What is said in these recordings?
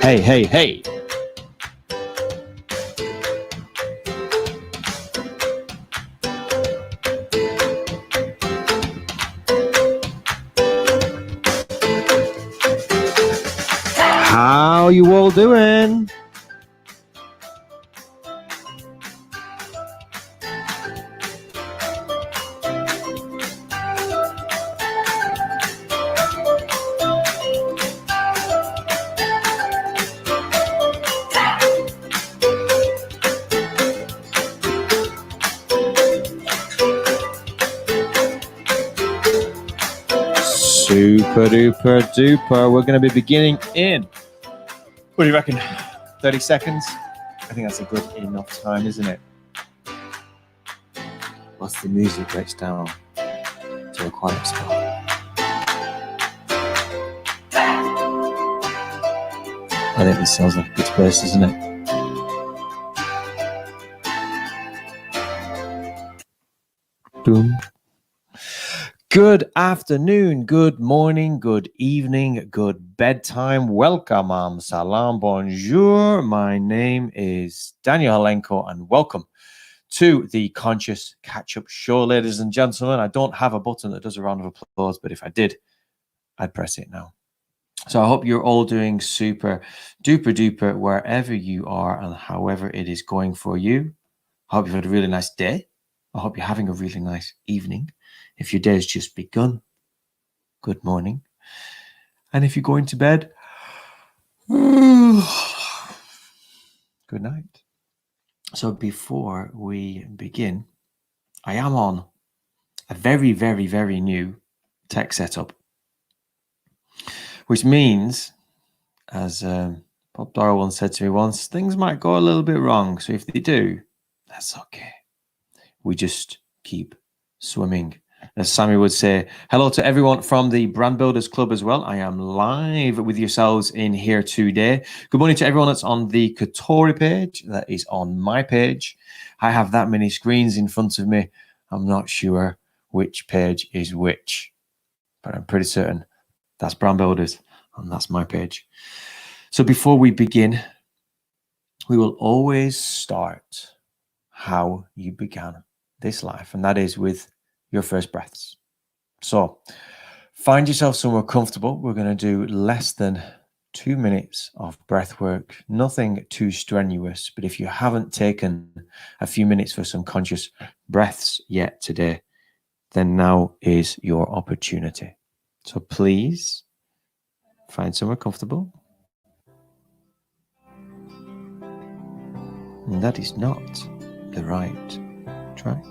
Hey. How you all doing? Super duper duper. We're going to be beginning in, what do you reckon, 30 seconds? I think that's a good enough time, isn't it? Once the music breaks down to a quiet spot. I think this sounds like a good space, doesn't it? Boom. Good afternoon, good morning, good evening, good bedtime. Welcome, salam, bonjour. My name is Daniel Halenko and welcome to the Conscious Catch-Up Show, ladies and gentlemen. I don't have a button that does a round of applause, but if I did, I'd press it now. So I hope you're all doing super duper duper wherever you are and however it is going for you. I hope you've had a really nice day. I hope you're having a really nice evening. If your day has just begun, good morning. And if you're going to bed, good night. So before we begin, I am on a very, very, very new tech setup, which means, as Bob Doyle once said to me once, things might go a little bit wrong. So if they do, that's okay. We just keep swimming. As Sammy would say, hello to everyone from the Brand Builders Club as well. I am live with yourselves in here today. Good morning to everyone that's on the Katori page, that is on my page. I have that many screens in front of me. I'm not sure which page is which, but I'm pretty certain that's Brand Builders and that's my page. So before we begin, we will always start how you began this life, and that is with your first breaths. So find yourself somewhere comfortable. We're going to do less than 2 minutes of breath work, nothing too strenuous. But if you haven't taken a few minutes for some conscious breaths yet today, then now is your opportunity. So please find somewhere comfortable. And that is not the right track.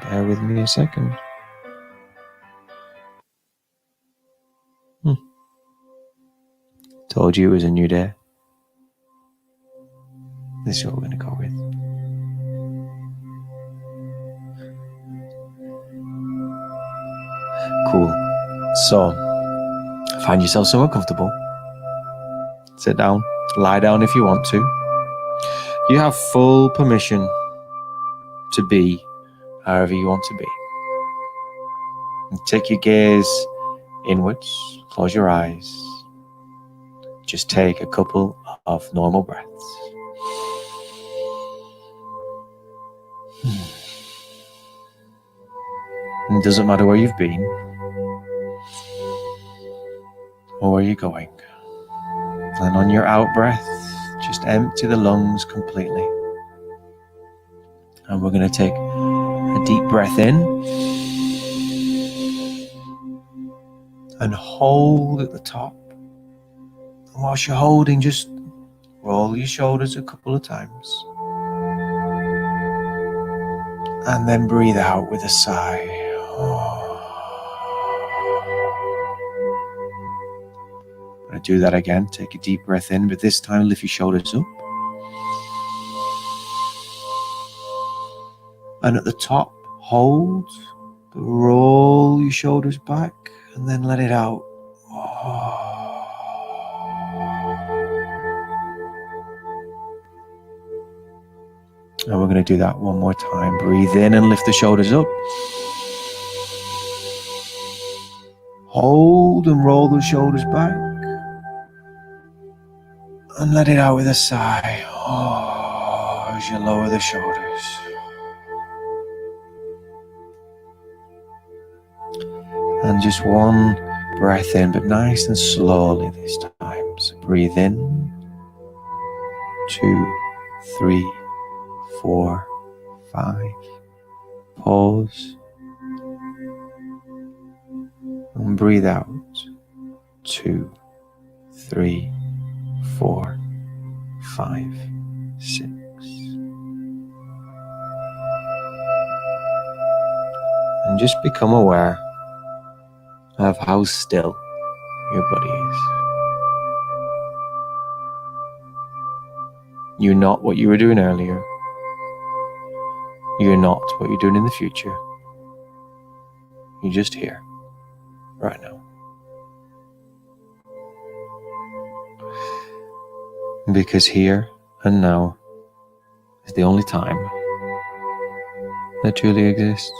Bear with me a second. Told you it was a new day. This is what we're going to go with. Cool. So, find yourself somewhere comfortable. Sit down, lie down if you want to. You have full permission to be however you want to be. And take your gaze inwards, close your eyes. Just take a couple of normal breaths. It doesn't matter where you've been or where you're going. And on your out breath, just empty the lungs completely. And we're going to take a deep breath in and hold at the top. And whilst you're holding, just roll your shoulders a couple of times. And then breathe out with a sigh. I'm going to do that again. Take a deep breath in, but this time lift your shoulders up. And at the top, hold, roll your shoulders back, and then let it out. And we're going to do that one more time. Breathe in and lift the shoulders up. Hold and roll the shoulders back. And let it out with a sigh. Oh, as you lower the shoulders. And just one breath in, but nice and slowly this time. So breathe in. 2, 3, 4, 5. Pause. And breathe out. 2, 3, 4, 5, 6. And just become aware of how still your body is. You're not what you were doing earlier. You're not what you're doing in the future. You're just here, right now. Because here and now is the only time that truly exists.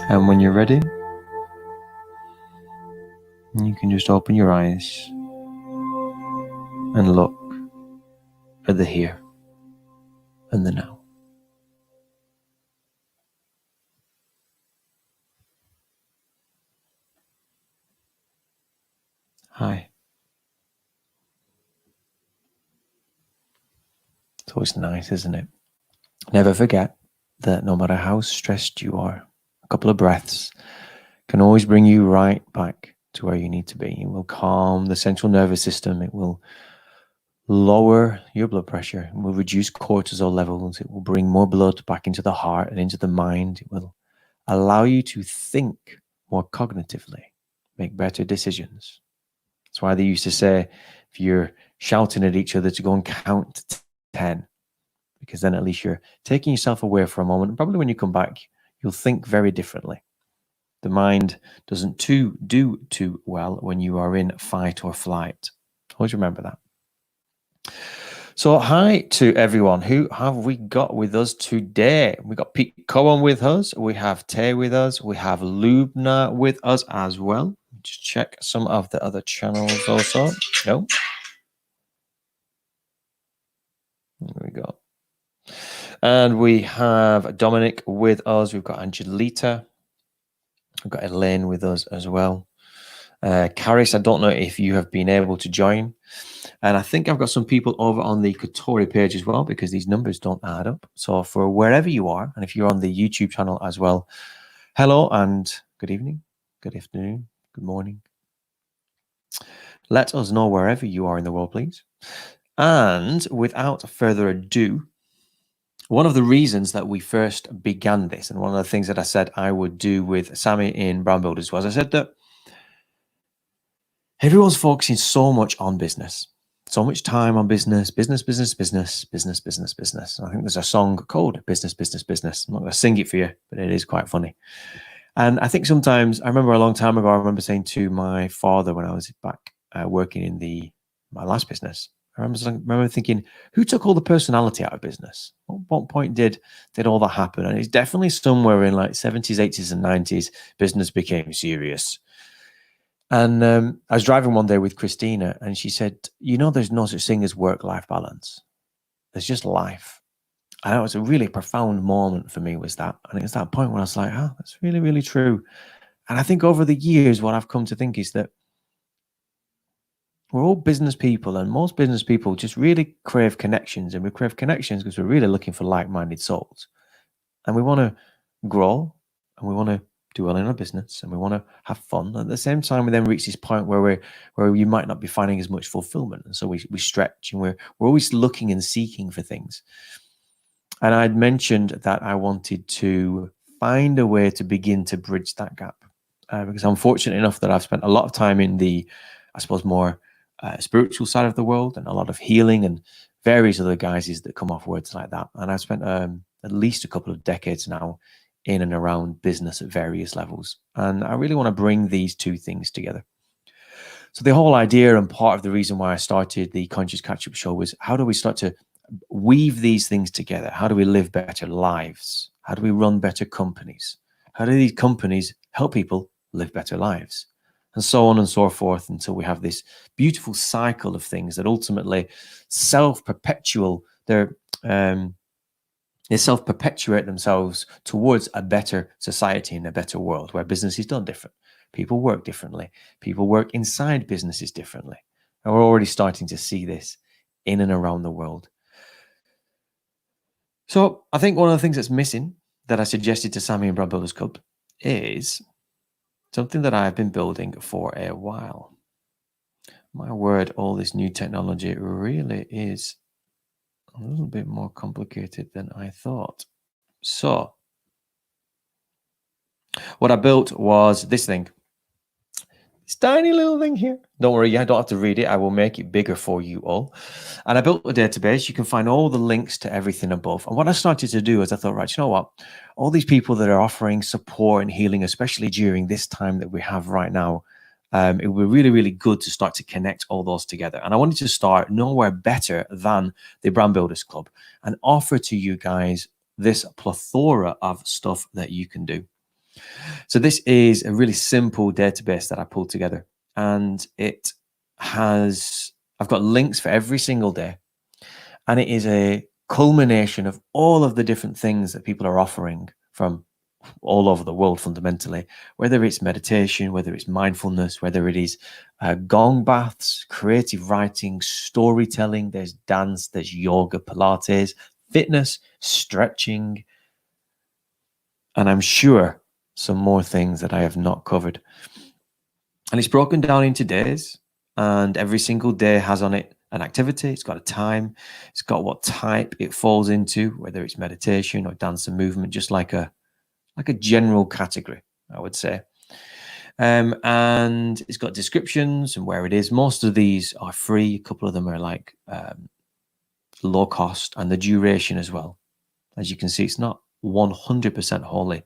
And when you're ready, you can just open your eyes and look at the here and the now. Hi. It's always nice, isn't it? Never forget that no matter how stressed you are, a couple of breaths can always bring you right back to where you need to be. It will calm the central nervous system. It will lower your blood pressure. It will reduce cortisol levels. It will bring more blood back into the heart and into the mind. It will allow you to think more cognitively, make better decisions. That's why they used to say, if you're shouting at each other, to go and count to 10, because then at least you're taking yourself away for a moment. And probably when you come back, you'll think very differently. The mind doesn't do too well when you are in fight or flight. Always remember that. So hi to everyone. Who have we got with us today? We got Pete Cohen with us. We have Tay with us. We have Lubna with us as well. Just check some of the other channels also. No. There we go. And we have Dominic with us. We've got Angelita. We've got Elaine with us as well. Caris, I don't know if you have been able to join. And I think I've got some people over on the Katori page as well, because these numbers don't add up. So for wherever you are, and if you're on the YouTube channel as well, hello and good evening, good afternoon, good morning. Let us know wherever you are in the world, please. And without further ado, one of the reasons that we first began this, and one of the things that I said I would do with Sammy in Brown Builders, was I said that everyone's focusing so much on business, so much time on business. And I think there's a song called Business, Business, Business. I'm not going to sing it for you, but it is quite funny. And I think sometimes, I remember a long time ago, I remember saying to my father when I was back working in my last business, I remember thinking, who took all the personality out of business? At what point did all that happen? And it's definitely somewhere in like 70s, 80s, and 90s, business became serious. And I was driving one day with Christina, and she said, there's no such thing as work-life balance. There's just life. And it was a really profound moment for me, was that. And it was that point when I was like, that's really, really true. And I think over the years, what I've come to think is that we're all business people, and most business people just really crave connections. And we crave connections because we're really looking for like-minded souls. And we want to grow, and we want to do well in our business, and we want to have fun. At the same time, we then reach this point where you might not be finding as much fulfillment. And so we stretch, and we're always looking and seeking for things. And I'd mentioned that I wanted to find a way to begin to bridge that gap. Because I'm fortunate enough that I've spent a lot of time in the, I suppose, more spiritual side of the world, and a lot of healing and various other guises that come off words like that. And I've spent at least a couple of decades now in and around business at various levels. And I really want to bring these two things together. So the whole idea, and part of the reason why I started the Conscious Catchup show, was how do we start to weave these things together? How do we live better lives? How do we run better companies? How do these companies help people live better lives? And so on and so forth until we have this beautiful cycle of things that ultimately self-perpetual. They self-perpetuate themselves towards a better society and a better world where business is done different. People work differently. People work inside businesses differently. And we're already starting to see this in and around the world. So I think one of the things that's missing that I suggested to Sammy and Brand Builders Club is something that I've been building for a while. My word, all this new technology really is a little bit more complicated than I thought. So what I built was this thing. This tiny little thing here. Don't worry, I don't have to read it. I will make it bigger for you all. And I built a database. You can find all the links to everything above. And what I started to do is I thought, right, you know what? All these people that are offering support and healing, especially during this time that we have right now, it would be really, really good to start to connect all those together. And I wanted to start nowhere better than the Brand Builders Club and offer to you guys this plethora of stuff that you can do. So this is a really simple database that I pulled together, and I've got links for every single day, and it is a culmination of all of the different things that people are offering from all over the world fundamentally, whether it's meditation, whether it's mindfulness, whether it is gong baths, creative writing, storytelling, there's dance, there's yoga, Pilates, fitness, stretching, and I'm sure some more things that I have not covered. And it's broken down into days, and every single day has on it an activity. It's got a time, it's got what type it falls into, whether it's meditation or dance and movement, just like a general category, I would say. And it's got descriptions and where it is. Most of these are free. A couple of them are like low cost, and the duration as well. As you can see, it's not 100% wholly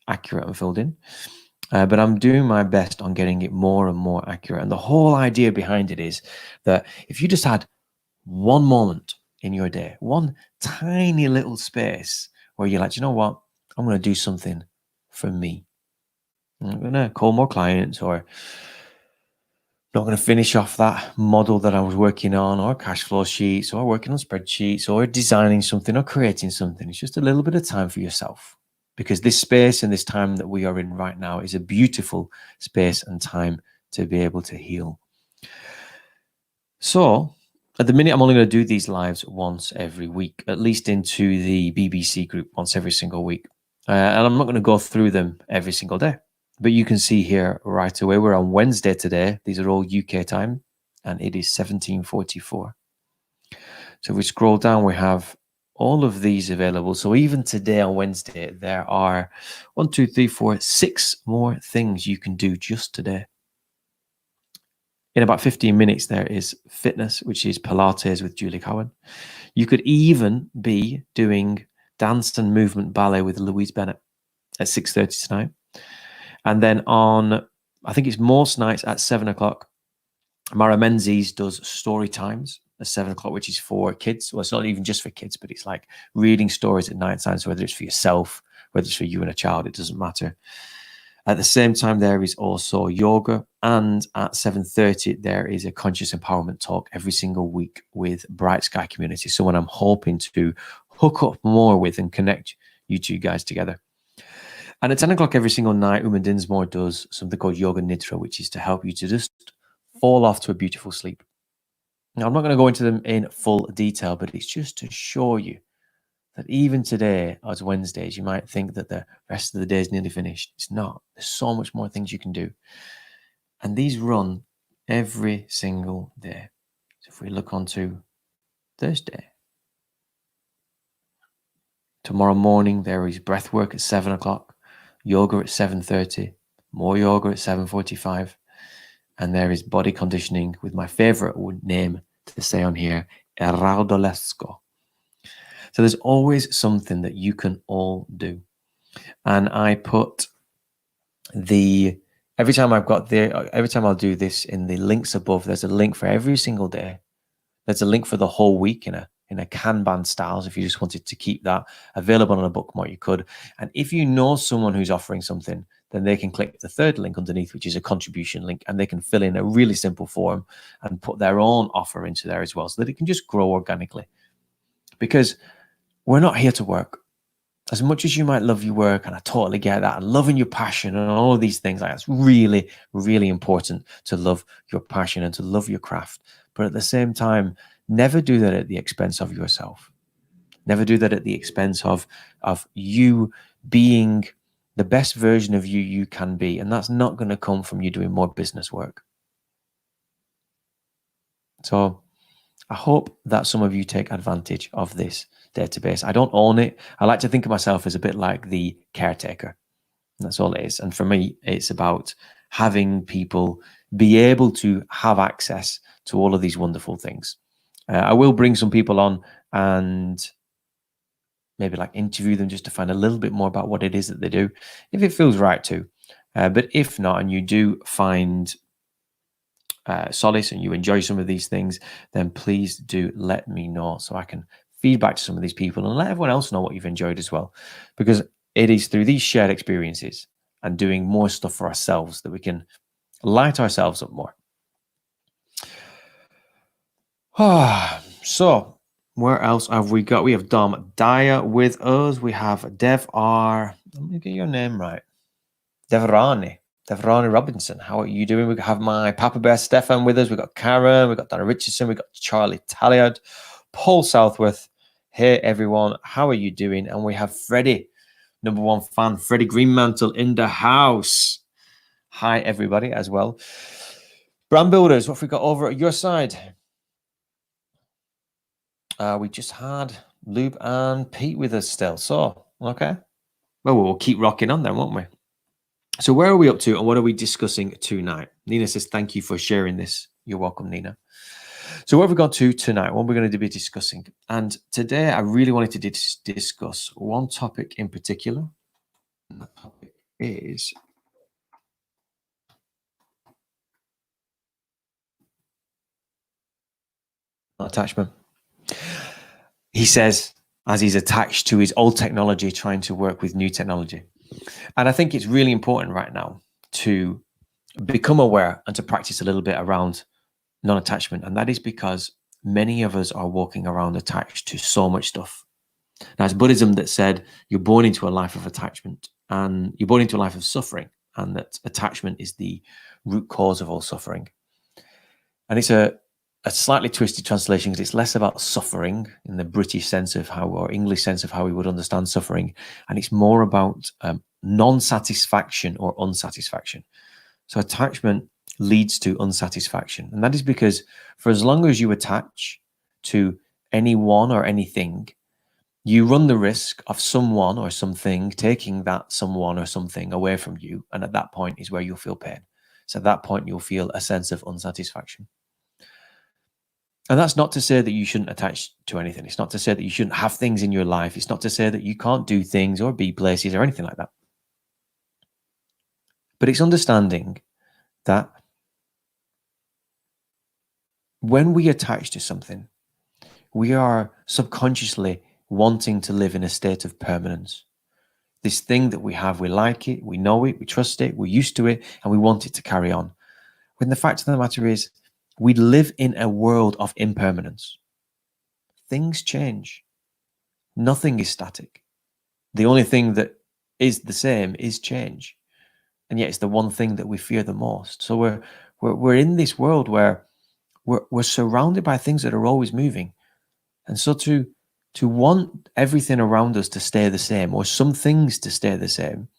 accurate and filled in, but I'm doing my best on getting it more and more accurate. And the whole idea behind it is that if you just had one moment in your day, one tiny little space where you're like, you know what, I'm going to do something for me. I'm going to call more clients, or not going to finish off that model that I was working on, or cash flow sheets, or working on spreadsheets, or designing something, or creating something. It's just a little bit of time for yourself, because this space and this time that we are in right now is a beautiful space and time to be able to heal. So at the minute, I'm only going to do these lives once every week, at least into the BBC group once every single week. And I'm not going to go through them every single day. But you can see here right away, we're on Wednesday today. These are all UK time, and it is 17:44. So if we scroll down, we have all of these available. So even today on Wednesday, there are 1, 2, 3, 4, 6 more things you can do just today. In about 15 minutes, there is fitness, which is Pilates with Julie Cowan. You could even be doing dance and movement ballet with Louise Bennett at 6:30 tonight. And then on, I think it's most nights at 7 o'clock, Mara Menzies does story times at 7 o'clock, which is for kids. Well, it's not even just for kids, but it's like reading stories at night time. So whether it's for yourself, whether it's for you and a child, it doesn't matter. At the same time, there is also yoga. And at 7:30, there is a conscious empowerment talk every single week with Bright Sky Community. Someone I'm hoping to hook up more with and connect you two guys together. And at 10 o'clock every single night, Uma Dinsmore does something called Yoga Nidra, which is to help you to just fall off to a beautiful sleep. Now, I'm not going to go into them in full detail, but it's just to show you that even today, as Wednesdays, you might think that the rest of the day is nearly finished. It's not. There's so much more things you can do. And these run every single day. So if we look onto Thursday, tomorrow morning, there is breath work at 7 o'clock, yoga at 7:30, more yoga at 7:45, and there is body conditioning with my favorite name to say on here, Eraldolesco. So there's always something that you can all do. And I put every time I'll do this in the links above, there's a link for every single day. There's a link for the whole week in a in a Kanban style. So if you just wanted to keep that available on a bookmark, you could. And if you know someone who's offering something, then they can click the third link underneath, which is a contribution link, and they can fill in a really simple form and put their own offer into there as well, so that it can just grow organically. Because we're not here to work. As much as you might love your work, and I totally get that, and loving your passion and all of these things, like, it's really, really important to love your passion and to love your craft. But at the same time, never do that at the expense of yourself. Never do that at the expense of you being the best version of you can be. And that's not going to come from you doing more business work. So I hope that some of you take advantage of this database. I don't own it. I like to think of myself as a bit like the caretaker. That's all it is. And for me, it's about having people be able to have access to all of these wonderful things. I will bring some people on and maybe like interview them just to find a little bit more about what it is that they do, if it feels right to. But if not, and you do find solace and you enjoy some of these things, then please do let me know so I can feedback to some of these people and let everyone else know what you've enjoyed as well. Because it is through these shared experiences and doing more stuff for ourselves that we can light ourselves up more. So where else have we got? We have Dom Dyer with us. We have Dev R. Let me get your name right. Devrani Robinson. How are you doing? We have my Papa Bear Stefan with us. We've got Karen. We've got Donna Richardson. We've got Charlie Talliard. Paul Southworth. Hey, everyone. How are you doing? And we have Freddie, number one fan, Freddie Greenmantle in the house. Hi, everybody, as well. Brand Builders, what have we got over at your side? We just had Lube and Pete with us still. So, okay. Well, we'll keep rocking on then, won't we? So where are we up to and what are we discussing tonight? Nina says, thank you for sharing this. You're welcome, Nina. So what have we got to tonight? What we're going to be discussing. And today I really wanted to discuss one topic in particular. And that topic is attachment. He says, as he's attached to his old technology, trying to work with new technology. And I think it's really important right now to become aware and to practice a little bit around non-attachment. And that is because many of us are walking around attached to so much stuff. Now, it's Buddhism that said you're born into a life of attachment and you're born into a life of suffering, and that attachment is the root cause of all suffering. And it's a slightly twisted translation because it's less about suffering in the British sense of how, or English sense of how we would understand suffering. And it's more about non-satisfaction or unsatisfaction. So attachment leads to unsatisfaction. And that is because for as long as you attach to anyone or anything, you run the risk of someone or something taking that someone or something away from you. And at that point is where you'll feel pain. So at that point, you'll feel a sense of unsatisfaction. And that's not to say that you shouldn't attach to anything. It's not to say that you shouldn't have things in your life. It's not to say that you can't do things or be places or anything like that. But it's understanding that when we attach to something, we are subconsciously wanting to live in a state of permanence. This thing that we have, we like it, we know it, we trust it, we're used to it, and we want it to carry on. When the fact of the matter is, we live in a world of impermanence. Things change. Nothing is static. The only thing that is the same is change. And yet it's the one thing that we fear the most. So we're in this world where we're surrounded by things that are always moving. And so to want everything around us to stay the same, or some things to stay the same,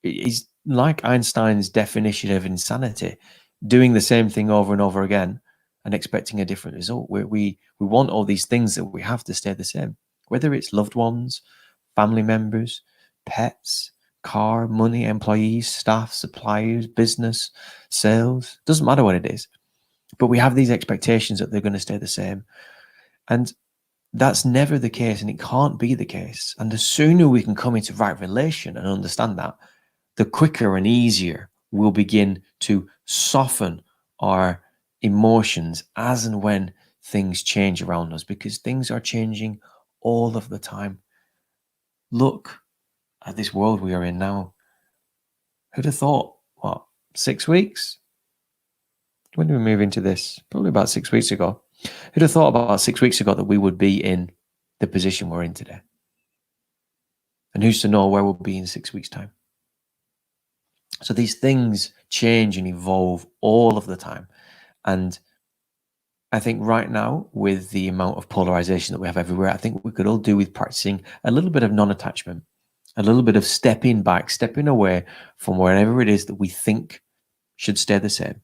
is like Einstein's definition of insanity, doing the same thing over and over again and expecting a different result. We want all these things that we have to stay the same, whether it's loved ones, family members, pets, car, money, employees, staff, suppliers, business, sales, doesn't matter what it is. But we have these expectations that they're going to stay the same. And that's never the case, and it can't be the case. And the sooner we can come into right relation and understand that, the quicker and easier we'll begin to soften our emotions as and when things change around us, because things are changing all of the time. Look at this world we are in now. Who'd have thought, 6 weeks? When did we move into this? Probably about 6 weeks ago. Who'd have thought about 6 weeks ago that we would be in the position we're in today? And who's to know where we'll be in 6 weeks' time? So these things change and evolve all of the time. And I think right now, with the amount of polarization that we have everywhere, I think we could all do with practicing a little bit of non-attachment, a little bit of stepping back, stepping away from wherever it is that we think should stay the same,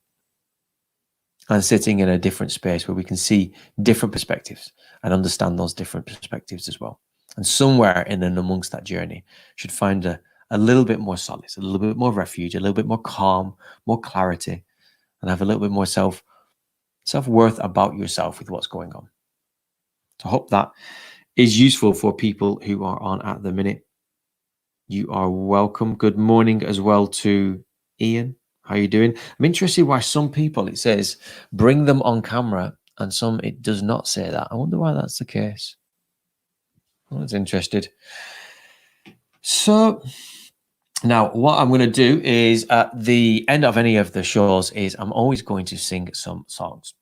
and sitting in a different space where we can see different perspectives and understand those different perspectives as well. And somewhere in and amongst that journey should find a little bit more solace, a little bit more refuge, a little bit more calm, more clarity, and have a little bit more self-worth about yourself with what's going on. So I hope that is useful for people who are on at the minute. You are welcome. Good morning as well to Ian. How are you doing? I'm interested why some people, it says, bring them on camera, and some it does not say that. I wonder why that's the case. I was interested. So now what I'm going to do is, at the end of any of the shows, is I'm always going to sing some songs.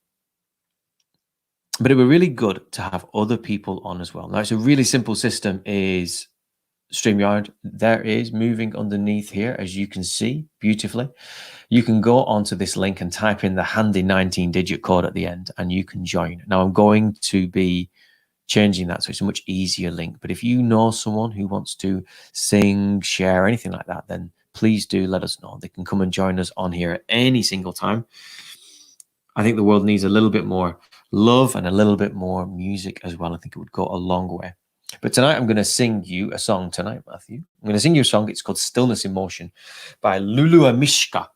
But it would be really good to have other people on as well. Now, it's a really simple system, is StreamYard. There is moving underneath here, as you can see beautifully. You can go onto this link and type in the handy 19-digit code at the end, and you can join. Now, I'm going to be changing that, so it's a much easier link. But if you know someone who wants to sing, share, anything like that, then please do let us know. They can come and join us on here at any single time. I think the world needs a little bit more love and a little bit more music as well. I think it would go a long way. But tonight I'm going to sing you a song tonight, Matthew. I'm going to sing you a song. It's called Stillness in Motion by Lulu Mishka.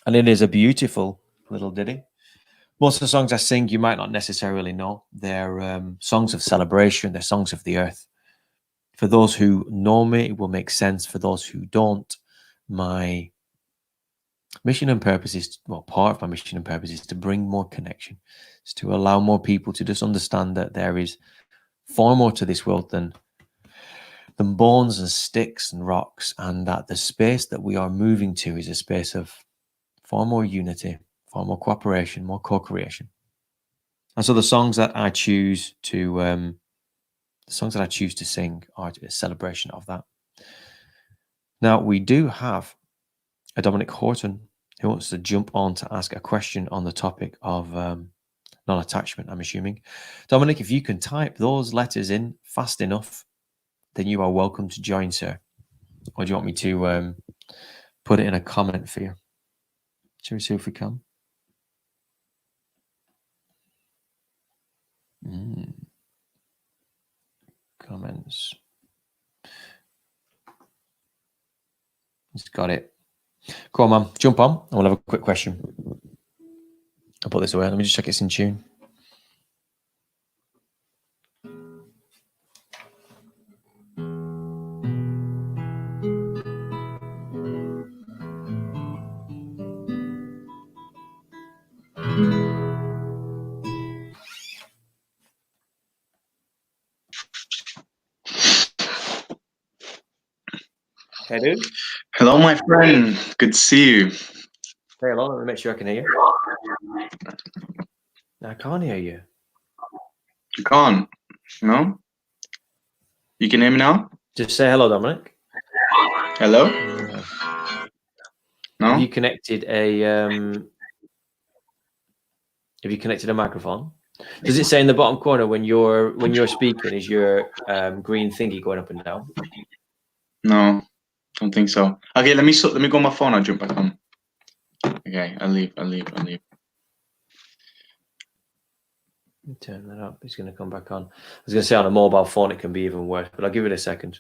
And it is a beautiful little ditty. Most of the songs I sing, you might not necessarily know. They're songs of celebration. They're songs of the earth. For those who know me, it will make sense. For those who don't, my mission and purpose is, part of my mission and purpose is to bring more connection. It's to allow more people to just understand that there is far more to this world than bones and sticks and rocks, and that the space that we are moving to is a space of far more unity, far more cooperation, more co-creation. And so the songs that I choose to sing are a celebration of that. Now, we do have a Dominic Horton who wants to jump on to ask a question on the topic of non-attachment, I'm assuming. Dominic, if you can type those letters in fast enough, then you are welcome to join, sir. Or do you want me to put it in a comment for you? Shall we see if we can? Comments. He's got it. Come on, man. Jump on. I will have a quick question. I'll put this away. Let me just check it's in tune. Hey, dude. Hello, my friend. Good to see you. Say hello. Let me make sure I can hear you. I can't hear you. You can't? No? You can hear me now? Just say hello, Dominic. Hello? Yeah. No? Have you connected a microphone? Does it say in the bottom corner when you're speaking, is your green thingy going up and down? No, don't think so. Okay, let me go on my phone. I'll jump back on. Okay, I'll leave. Turn that up. It's going to come back on. I was going to say on a mobile phone it can be even worse, but I'll give it a second.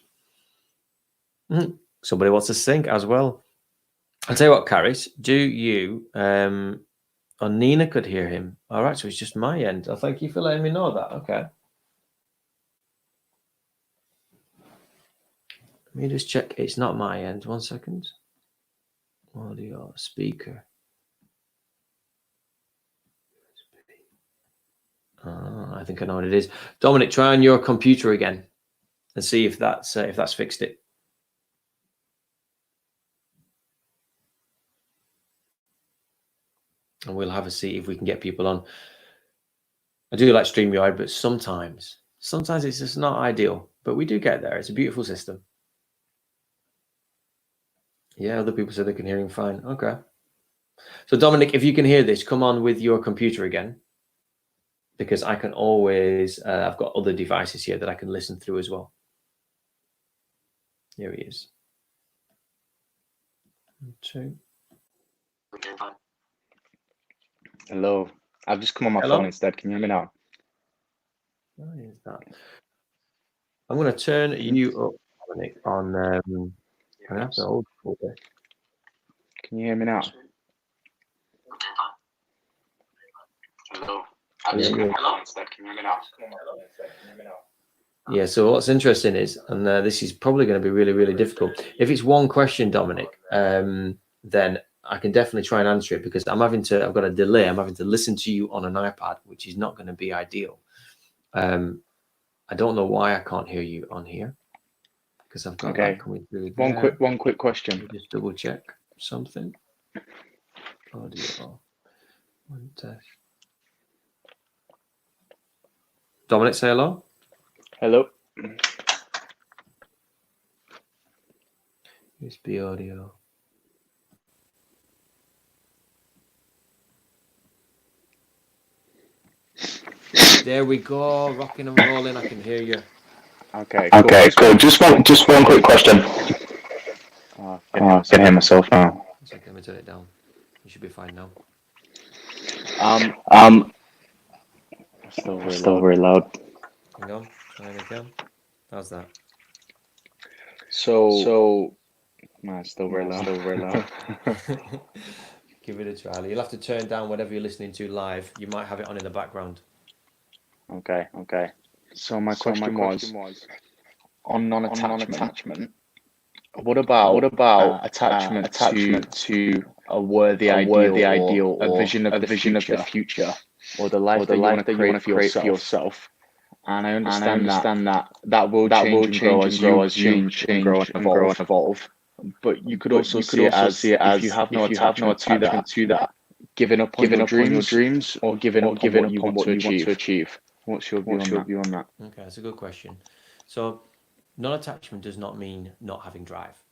Somebody wants to sing as well. I'll tell you what, Caris, do you... Nina could hear him. All right, so it's just my end. Oh, thank you for letting me know that. Okay. Let me just check. It's not my end. 1 second. Audio speaker. I think I know what it is. Dominic, try on your computer again and see if that's fixed it. And we'll have a see if we can get people on. I do like StreamYard, but sometimes it's just not ideal. But we do get there. It's a beautiful system. Yeah, other people say they can hear him fine. Okay. So Dominic, if you can hear this, come on with your computer again. Because I can always, I've got other devices here that I can listen through as well. Here he is. 2. Hello. I've just come on my phone instead. Can you hear me now? What is that? I'm going to turn you up, Dominic, on the old folder. Can you hear me now? Hello. I've just come on my phone instead. Can you hear me now? Yeah, so what's interesting is, and this is probably going to be really, really difficult. If it's one question, Dominic, then I can definitely try and answer it because I've got a delay. I'm having to listen to you on an iPad, which is not going to be ideal. I don't know why I can't hear you on here because I've got that coming through there. One quick question. Just double check something. Audio. One test. Dominic, say hello. Hello. USB audio. There we go, rocking and rolling. I can hear you. Okay, cool. Just one quick question. I can hear myself now. So let me turn it down. You should be fine now. Still very loud. Hang on, try it again. How's that? So, no, it's still very loud. Give it a try. You'll have to turn down whatever you're listening to live. You might have it on in the background. Okay. So my question was on non-attachment. What about attachment to a worthy ideal or a vision of the future, or the life that you want to create for yourself? And I understand that will change and grow as you change and grow and evolve. But you could also see it as if you have no attachment to that, giving up on your dreams or giving up on what you want to achieve. What's your view on that? Okay, that's a good question. So, non-attachment does not mean not having drive,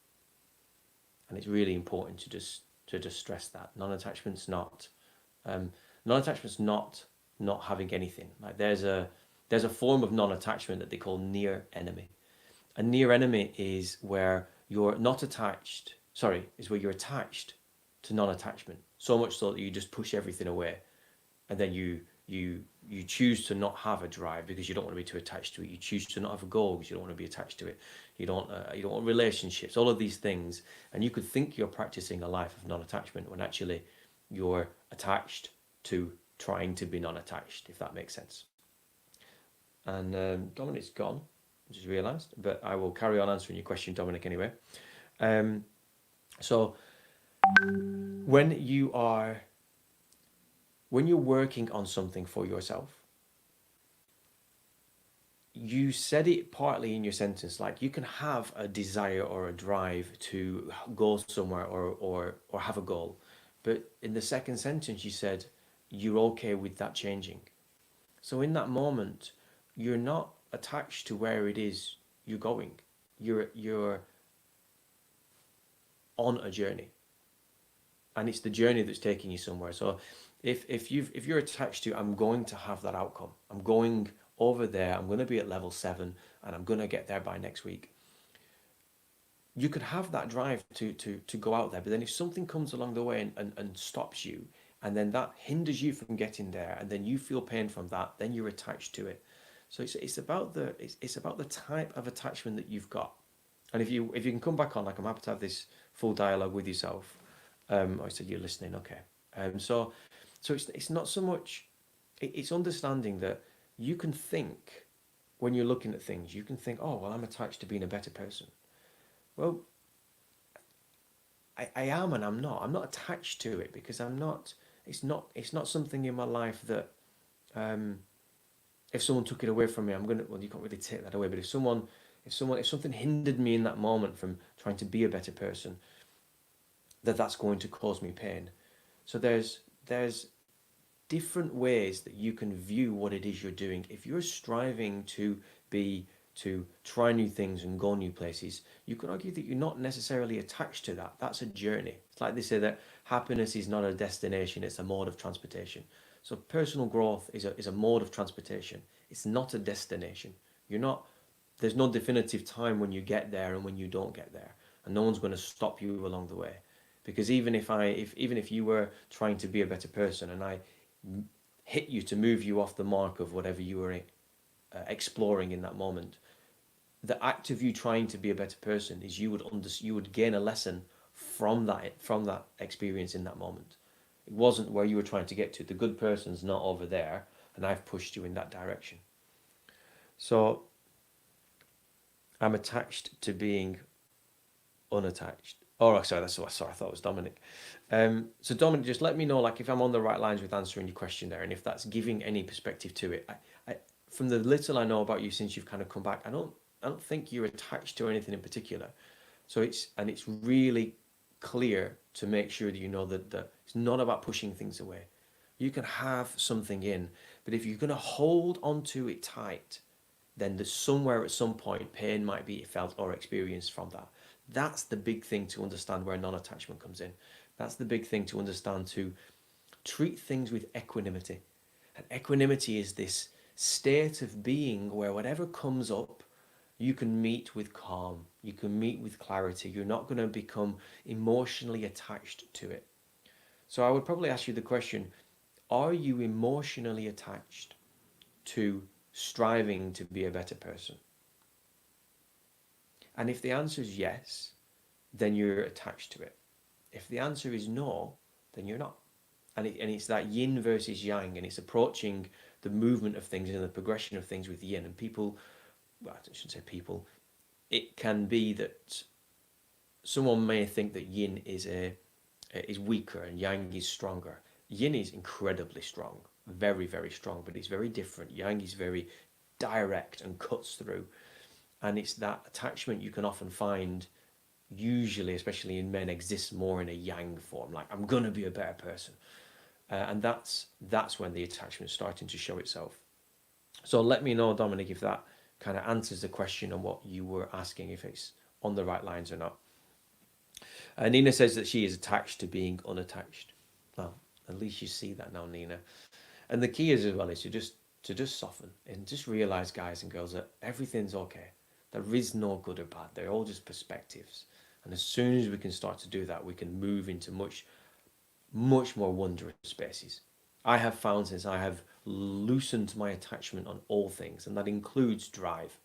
and it's really important to just stress that non-attachment's not not having anything. Like there's a form of non-attachment that they call near enemy. A near enemy is where you're not attached. Sorry, is where you're attached to non-attachment so much so that you just push everything away, and then you choose to not have a drive because you don't want to be too attached to it. You choose to not have a goal because you don't want to be attached to it. You don't want relationships, all of these things, and you could think you're practicing a life of non-attachment when actually you're attached to trying to be non-attached, if that makes sense. And Dominic's gone, I just realised, but I will carry on answering your question, Dominic, anyway. So when you're working on something for yourself, you said it partly in your sentence, like you can have a desire or a drive to go somewhere or have a goal, but in the second sentence you said you're okay with that changing. So in that moment, you're not attached to where it is you're going. You're on a journey, and it's the journey that's taking you somewhere. So if you're attached to, I'm going to have that outcome, I'm going over there, I'm going to be at level 7 and I'm going to get there by next week, you could have that drive to go out there. But then if something comes along the way and stops you, and then that hinders you from getting there, and then you feel pain from that, then you're attached to it. So it's about the type of attachment that you've got. And if you can come back on, like, I'm happy to have this full dialogue with yourself. I said you're listening, okay. So it's not so much, it's understanding that you can think, when you're looking at things, you can think, oh, well, I'm attached to being a better person. Well, I am and I'm not. I'm not attached to it because I'm not. It's not something in my life that if someone took it away from me, well, you can't really take that away, but if something hindered me in that moment from trying to be a better person, that's going to cause me pain. So there's different ways that you can view what it is you're doing. If you're striving to try new things and go new places, you could argue that you're not necessarily attached to that. That's a journey. It's like they say that happiness is not a destination, it's a mode of transportation. So personal growth is a mode of transportation. It's not a destination. There's no definitive time when you get there and when you don't get there. And no one's going to stop you along the way. Because even if you were trying to be a better person and I hit you to move you off the mark of whatever you were exploring in that moment, the act of you trying to be a better person is you would gain a lesson from that experience in that moment. It wasn't where you were trying to get to. The good person's not over there, and I've pushed you in that direction. So I'm attached to being unattached. Oh, sorry, sorry, I thought it was Dominic. So Dominic, just let me know, like, if I'm on the right lines with answering your question there, and if that's giving any perspective to it. From the little I know about you since you've kind of come back, I don't think you're attached to anything in particular. So it's really clear to make sure that you know that it's not about pushing things away. You can have something in, but if you're going to hold onto it tight, then there's somewhere at some point pain might be felt or experienced from that. That's the big thing to understand where non-attachment comes in. That's the big thing to understand, to treat things with equanimity. And equanimity is this state of being where whatever comes up, you can meet with calm, you can meet with clarity. You're not going to become emotionally attached to it. So I would probably ask you the question, are you emotionally attached to striving to be a better person? And if the answer is yes, then you're attached to it. If the answer is no, then you're not. And it's that yin versus yang, and it's approaching the movement of things and the progression of things with yin. And people, well, I shouldn't say people, it can be that someone may think that yin is weaker and yang is stronger. Yin is incredibly strong, very, very strong, but it's very different. Yang is very direct and cuts through. And it's that attachment you can often find, usually, especially in men, exists more in a yang form, like I'm going to be a better person. And that's when the attachment's starting to show itself. So let me know, Dominic, if that kind of answers the question on what you were asking, if it's on the right lines or not. Nina says that she is attached to being unattached. Well, at least you see that now, Nina. And the key is, as well, is to just soften and just realize, guys and girls, that everything's okay. There is no good or bad. They're all just perspectives. And as soon as we can start to do that, we can move into much more wondrous spaces. I have found, since I have loosened my attachment on all things, and that includes drive,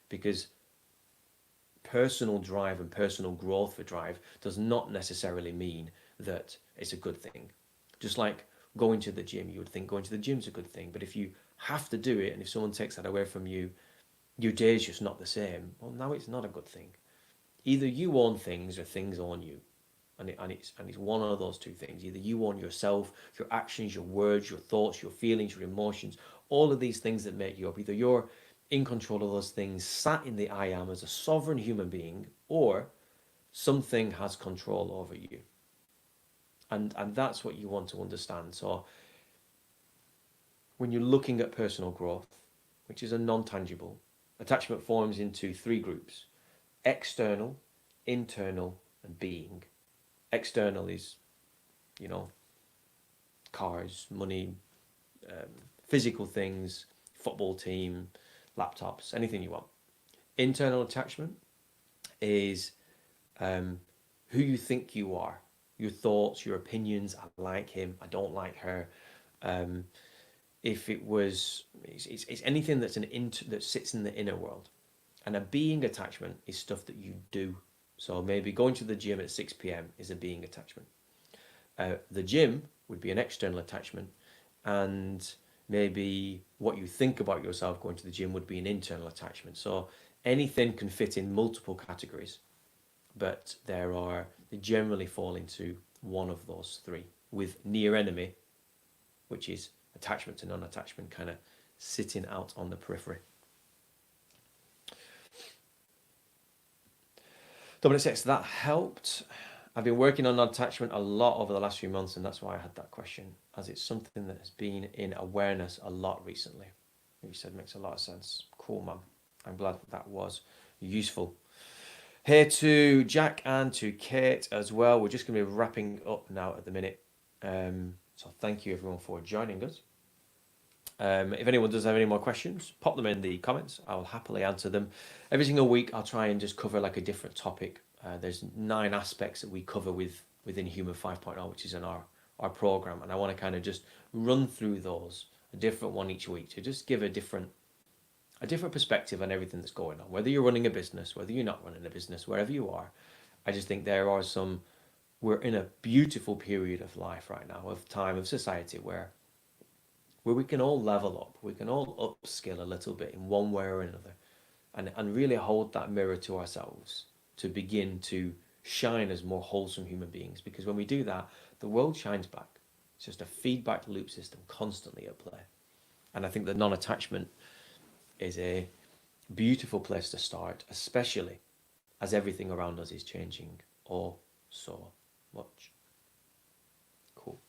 because personal drive and personal growth for drive does not necessarily mean that it's a good thing. Just like going to the gym, you would think going to the gym's a good thing, but if you have to do it, and if someone takes that away from you, your day is just not the same. Well, now it's not a good thing. Either you own things or things own you. And it's one of those two things. Either you own yourself, your actions, your words, your thoughts, your feelings, your emotions, all of these things that make you up. Either you're in control of those things, sat in the I am as a sovereign human being, or something has control over you. And that's what you want to understand. So when you're looking at personal growth, which is a non-tangible, attachment forms into three groups: external, internal, and being. External is, cars, money, physical things, football team, laptops, anything you want. Internal attachment is who you think you are, your thoughts, your opinions. I like him, I don't like her. If it was, it's anything that's that sits in the inner world. And a being attachment is stuff that you do. So maybe going to the gym at 6 p.m. is a being attachment. The gym would be an external attachment, and maybe what you think about yourself going to the gym would be an internal attachment. So anything can fit in multiple categories, but they generally fall into one of those three, with near enemy, which is attachment to non-attachment, kind of sitting out on the periphery. Dominic says that helped. I've been working on non-attachment a lot over the last few months, and that's why I had that question, as it's something that has been in awareness a lot recently. You said makes a lot of sense. Cool, man. I'm glad that was useful. Here to Jack and to Kate as well. We're just going to be wrapping up now at the minute. So thank you everyone for joining us. If anyone does have any more questions, pop them in the comments. I will happily answer them. Every single week, I'll try and just cover like a different topic. There's 9 aspects that we cover within Human 5.0, which is in our program. And I want to kind of just run through those, a different one each week, to just give a different perspective on everything that's going on. Whether you're running a business, whether you're not running a business, wherever you are, I just think we're in a beautiful period of life right now, of time, of society, where we can all level up, we can all upskill a little bit in one way or another, and really hold that mirror to ourselves to begin to shine as more wholesome human beings. Because when we do that, the world shines back. It's just a feedback loop system constantly at play. And I think that non-attachment is a beautiful place to start, especially as everything around us is changing oh so much. Cool.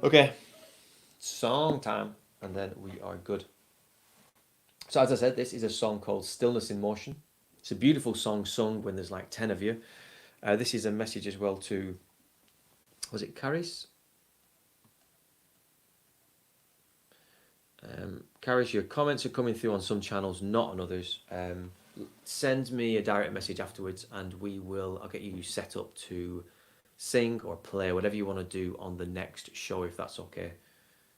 Okay, song time, and then we are good. So as I said, this is a song called Stillness in Motion. It's a beautiful song sung when there's like 10 of you. This is a message as well to, was it Caris? Caris, your comments are coming through on some channels, not on others. Send me a direct message afterwards and I'll get you set up to sing or play, whatever you want to do on the next show, if that's okay.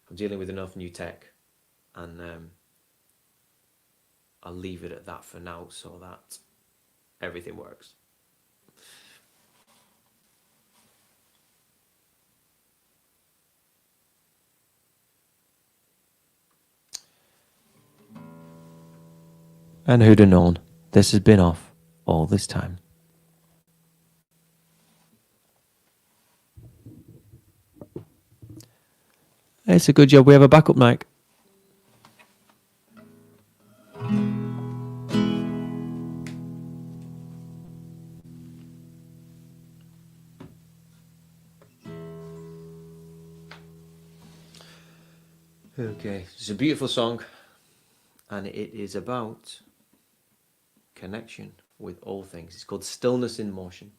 I'm dealing with enough new tech, and I'll leave it at that for now so that everything works. And who'd have known this has been off all this time. It's a good job we have a backup mic. Okay, it's a beautiful song, and it is about connection with all things. It's called Stillness in Motion.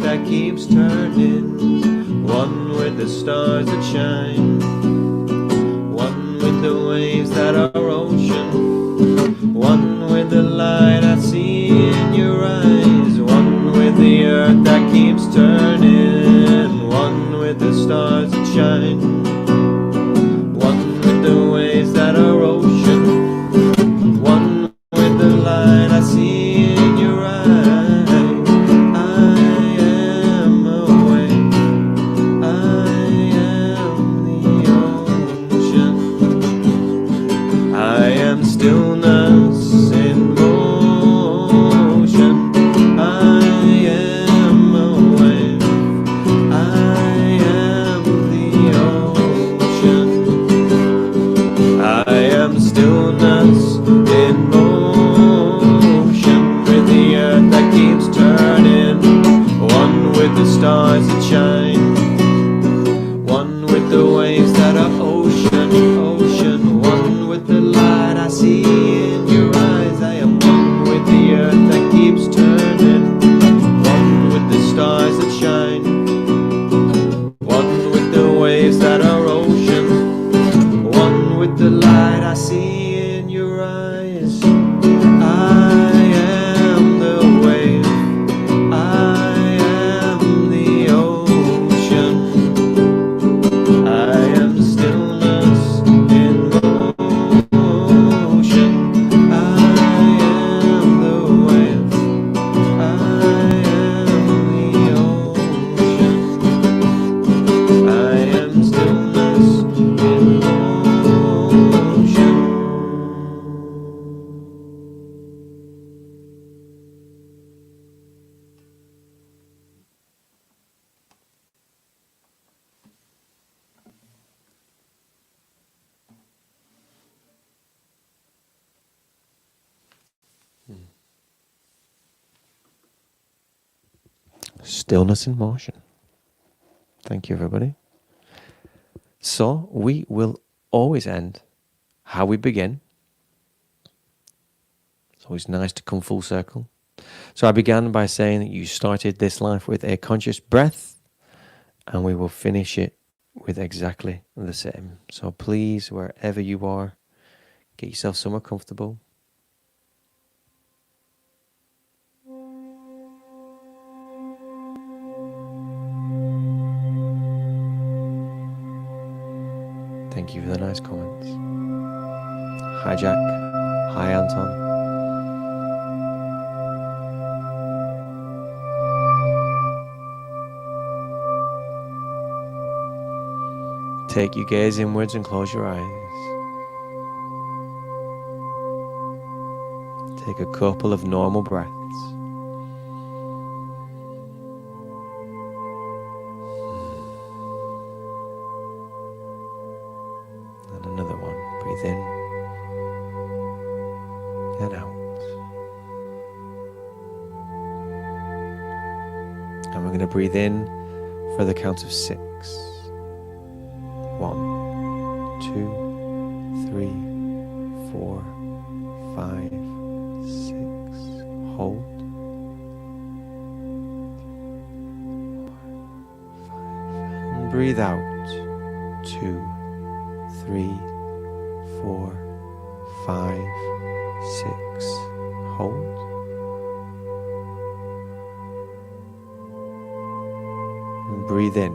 That keeps turning, one with the stars that shine, one with the waves that are ocean, one with the light I see in your eyes, one with the earth that keeps turning, one with the stars that shine, one with the waves that are ocean, one with the light I see in your eyes. Stillness in motion. stillness in motion. Thank you, everybody. So we will always end how we begin. It's always nice to come full circle. So I began by saying that you started this life with a conscious breath, and we will finish it with exactly the same. So please, wherever you are, get yourself somewhere comfortable. Thank you for the nice comments. Hi Jack. Hi Anton. Take your gaze inwards and close your eyes. Take a couple of normal breaths. And another one. Breathe in and out. And we're going to breathe in for the count of 6. 1, 2, 3, 4, 5, 6. Hold. 5. And breathe out. 2, 3, 4, 5, 6. Hold. And breathe in.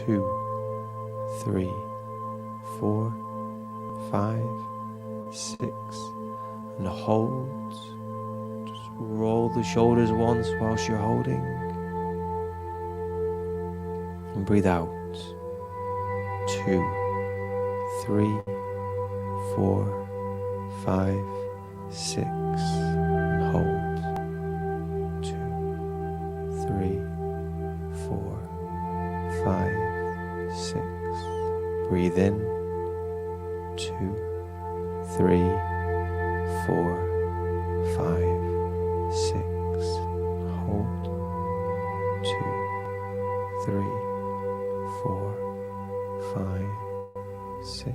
2, 3, 4, 5, 6, and hold. Just roll the shoulders once whilst you're holding, and breathe out. 2, 3, 4, 5, 6, and hold. 2, 3, 4, 5, 6. Breathe in. 2, 3, 4, 5, 6. Hold. 2, 3, 4, 5, 6.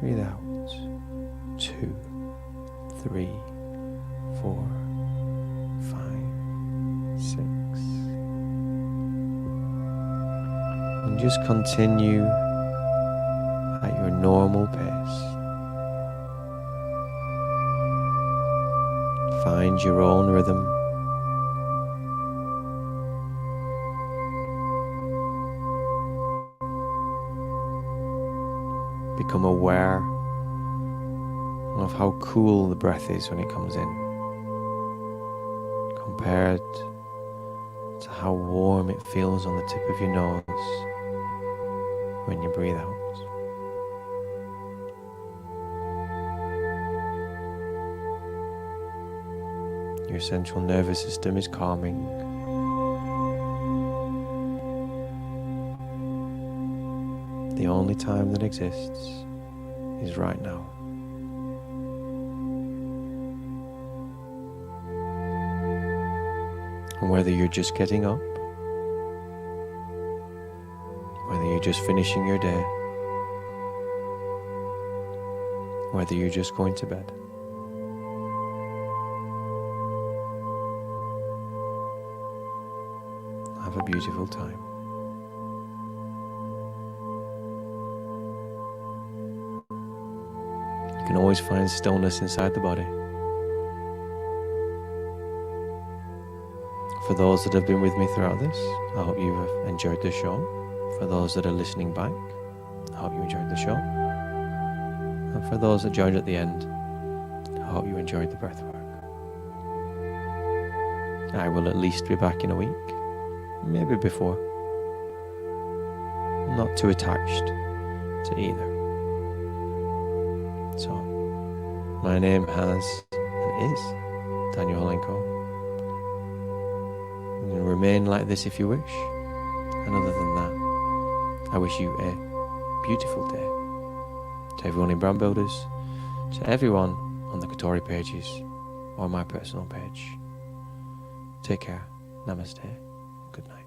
Breathe out. 2, 3, 4, 5, 6. And just continue at your normal pace. Find your own rhythm. Become aware of how cool the breath is when it comes in, compared to how warm it feels on the tip of your nose when you breathe out. Your central nervous system is calming. The only time that exists is right now. And whether you're just getting up, whether you're just finishing your day, whether you're just going to bed, have a beautiful time. You can always find stillness inside the body. For those that have been with me throughout this, I hope you have enjoyed the show. For those that are listening back, I hope you enjoyed the show. And for those that joined at the end, I hope you enjoyed the breathwork. I will at least be back in a week, maybe before. I'm not too attached to either. So, my name has and is Daniel Holenko. You can remain like this if you wish. And other than that, I wish you a beautiful day. To everyone in Brand Builders, to everyone on the Katori pages or my personal page, Take care. Namaste. Good night.